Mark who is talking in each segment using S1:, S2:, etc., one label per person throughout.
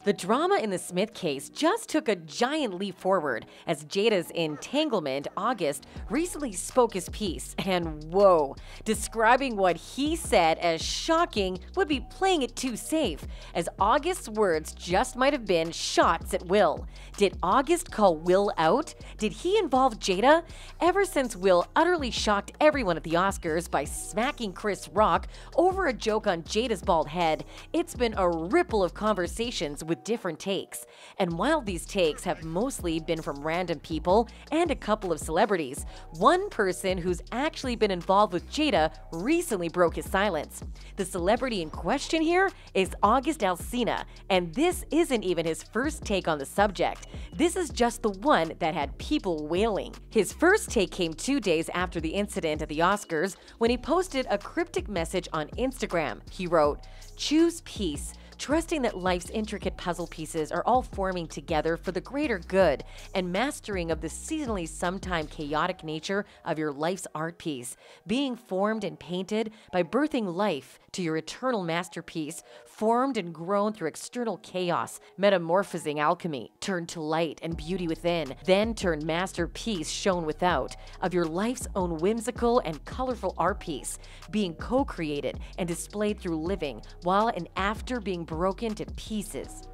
S1: The drama in the Smith case just took a giant leap forward as Jada's entanglement, August, recently spoke his piece. And whoa, describing what he said as shocking would be playing it too safe, as August's words just might have been shots at Will. Did August call Will out? Did he involve Jada? Ever since Will utterly shocked everyone at the Oscars by smacking Chris Rock over a joke on Jada's bald head, it's been a ripple of conversations with different takes. And while these takes have mostly been from random people and a couple of celebrities, one person who's actually been involved with Jada recently broke his silence. The celebrity in question here is August Alsina, and this isn't even his first take on the subject. This is just the one that had people wailing. His first take came 2 days after the incident at the Oscars when he posted a cryptic message on Instagram. He wrote, "Choose peace, trusting that life's intricate puzzle pieces are all forming together for the greater good, and mastering of the seasonally sometime chaotic nature of your life's art piece, being formed and painted by birthing life to your eternal masterpiece, formed and grown through external chaos, metamorphosing alchemy, turned to light and beauty within, then turned masterpiece shown without, of your life's own whimsical and colorful art piece, being co-created and displayed through living, while and after being broken to pieces."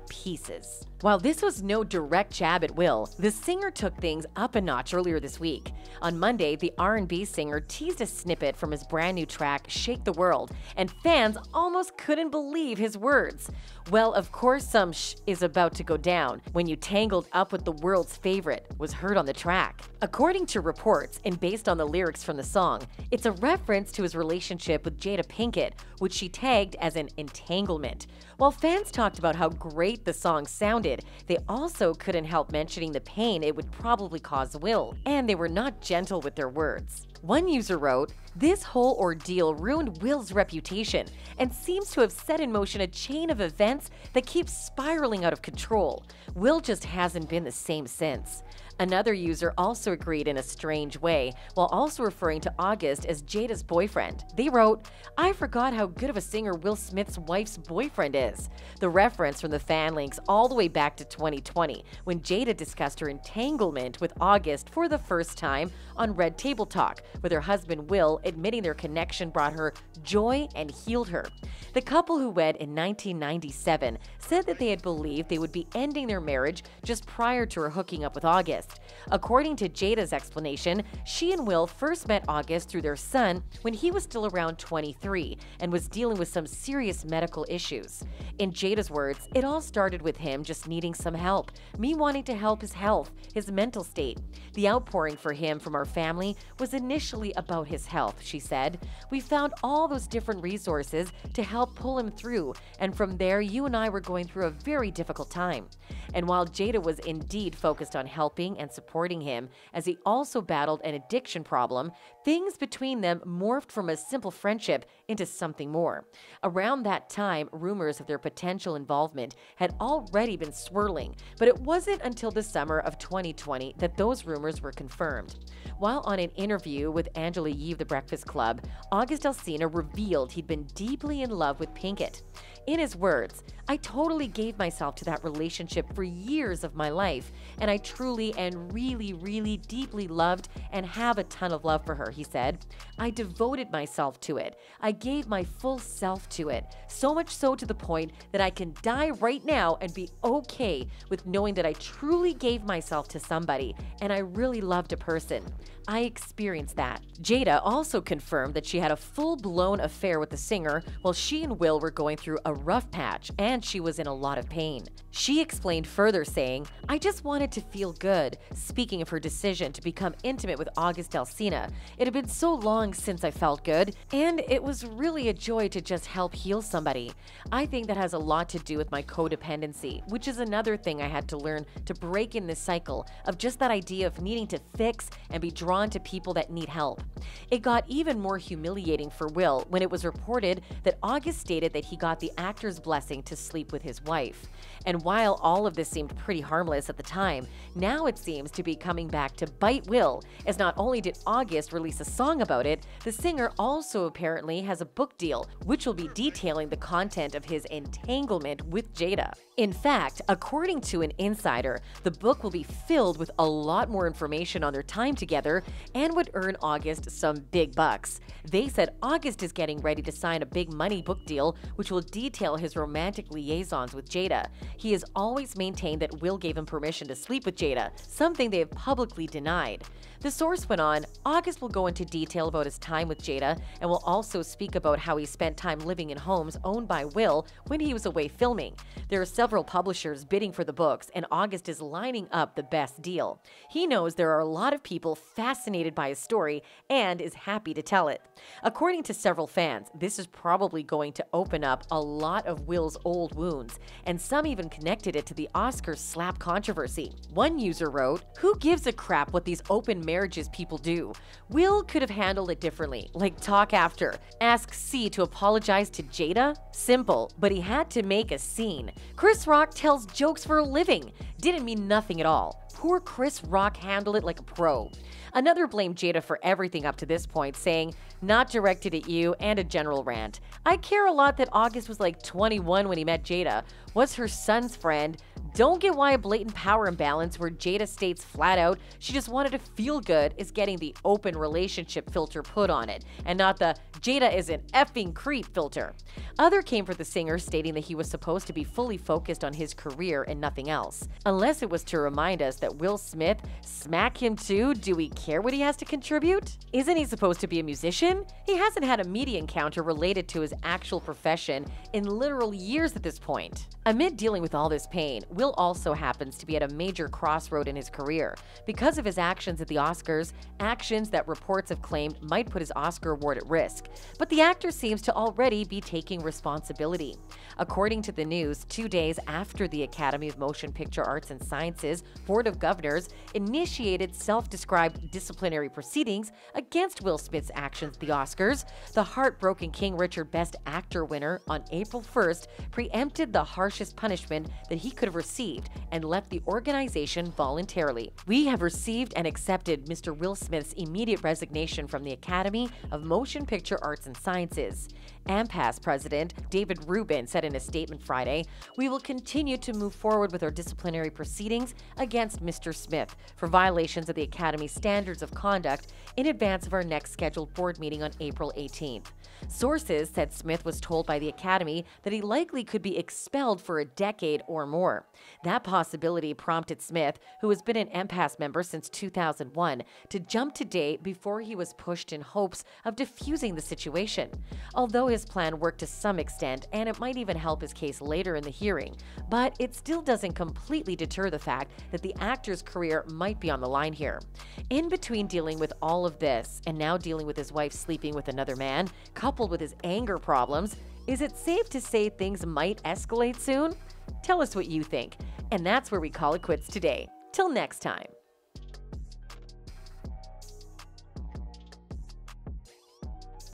S1: While this was no direct jab at Will, the singer took things up a notch earlier this week. On Monday, the R&B singer teased a snippet from his brand new track, Shake the World, and fans almost couldn't believe his words. Well, of course some is about to go down when you tangled up with the world's favorite was heard on the track. According to reports, and based on the lyrics from the song, it's a reference to his relationship with Jada Pinkett, which she tagged as an entanglement. While fans talked about how great the song sounded, they also couldn't help mentioning the pain it would probably cause Will, and they were not gentle with their words. One user wrote, "This whole ordeal ruined Will's reputation and seems to have set in motion a chain of events that keeps spiraling out of control. Will just hasn't been the same since." Another user also agreed in a strange way, while also referring to August as Jada's boyfriend. They wrote, "I forgot how good of a singer Will Smith's wife's boyfriend is." The reference from the fan links all the way back to 2020, when Jada discussed her entanglement with August for the first time on Red Table Talk, with her husband Will admitting their connection brought her joy and healed her. The couple, who wed in 1997, said that they had believed they would be ending their marriage just prior to her hooking up with August. According to Jada's explanation, she and Will first met August through their son when he was still around 23 and was dealing with some serious medical issues. In Jada's words, it all started with him just needing some help, me wanting to help his health, his mental state. The outpouring for him from our family was initially about his health, she said. We found all those different resources to help pull him through, and from there you and I were going through a very difficult time. And while Jada was indeed focused on helping and supporting him as he also battled an addiction problem, things between them morphed from a simple friendship into something more. Around that time, rumors of their potential involvement had already been swirling, but it wasn't until the summer of 2020 that those rumors were confirmed. While on an interview with Angela Yee of The Breakfast Club, August Alsina revealed he'd been deeply in love with Pinkett. In his words, "I totally gave myself to that relationship for years of my life, and I truly and really deeply loved and have a ton of love for her," he said. "I devoted myself to it. I gave my full self to it, so much so to the point that I can die right now and be okay with knowing that I truly gave myself to somebody, and I really loved a person. I experienced that." Jada also confirmed that she had a full-blown affair with the singer while she and Will were going through a rough patch and she was in a lot of pain. She explained further, saying, "I just wanted to feel good," speaking of her decision to become intimate with August Alsina. "It had been so long since I felt good, and it was really a joy to just help heal somebody. I think that has a lot to do with my codependency, which is another thing I had to learn to break in this cycle of just that idea of needing to fix and be drawn drawn to people that need help. It got even more humiliating for Will when it was reported that August stated that he got the actor's blessing to sleep with his wife. And while all of this seemed pretty harmless at the time, now it seems to be coming back to bite Will, as not only did August release a song about it, the singer also apparently has a book deal, which will be detailing the content of his entanglement with Jada. In fact, according to an insider, the book will be filled with a lot more information on their time together and would earn August some big bucks. They said August is getting ready to sign a big money book deal, which will detail his romantic liaisons with Jada. He has always maintained that Will gave him permission to sleep with Jada, something they have publicly denied. The source went on, August will go into detail about his time with Jada and will also speak about how he spent time living in homes owned by Will when he was away filming. There are several publishers bidding for the books, and August is lining up the best deal. He knows there are a lot of people fascinated by his story and is happy to tell it. According to several fans, this is probably going to open up a lot of Will's old wounds, and some even connected it to the Oscar slap controversy. One user wrote, "Who gives a crap what these open marriages people do? Will could have handled it differently, like talk after. Ask C to apologize to Jada? Simple, but he had to make a scene. Chris Rock tells jokes for a living. Didn't mean nothing at all. Poor Chris Rock handled it like a pro." Another blamed Jada for everything up to this point, saying, "Not directed at you," and a general rant. "I care a lot that August was like 21 when he met Jada. Was her son's friend. Don't get why a blatant power imbalance where Jada states flat out she just wanted to feel good is getting the open relationship filter put on it, and not the Jada is an effing creep filter." Other came for the singer, stating that he was supposed to be fully focused on his career and nothing else. Unless it was to remind us that Will Smith, smack him too, do we care what he has to contribute? Isn't he supposed to be a musician? He hasn't had a media encounter related to his actual profession in literal years at this point. Amid dealing with all this pain, Will also happens to be at a major crossroad in his career because of his actions at the Oscars, actions that reports have claimed might put his Oscar award at risk. But the actor seems to already be taking responsibility. According to the news, 2 days after the Academy of Motion Picture Arts and Sciences Board of Governors initiated self-described disciplinary proceedings against Will Smith's actions at the Oscars, the heartbroken King Richard Best Actor winner on April 1st preempted the harshest punishment that he could have received and left the organization voluntarily. "We have received and accepted Mr. Will Smith's immediate resignation from the Academy of Motion Picture Arts and Sciences." AMPAS President David Rubin said in a statement Friday, "We will continue to move forward with our disciplinary proceedings against Mr. Smith for violations of the Academy's standards of conduct in advance of our next scheduled board meeting on April 18th. Sources said Smith was told by the Academy that he likely could be expelled for a decade or more. That possibility prompted Smith, who has been an AMPAS member since 2001, to jump today before he was pushed in hopes of defusing the situation. Although his plan worked to some extent, and it might even help his case later in the hearing, but it still doesn't completely deter the fact that the actor's career might be on the line here. In between dealing with all of this and now dealing with his wife sleeping with another man, coupled with his anger problems, is it safe to say things might escalate soon? Tell us what you think. And that's where we call it quits today. Till next time.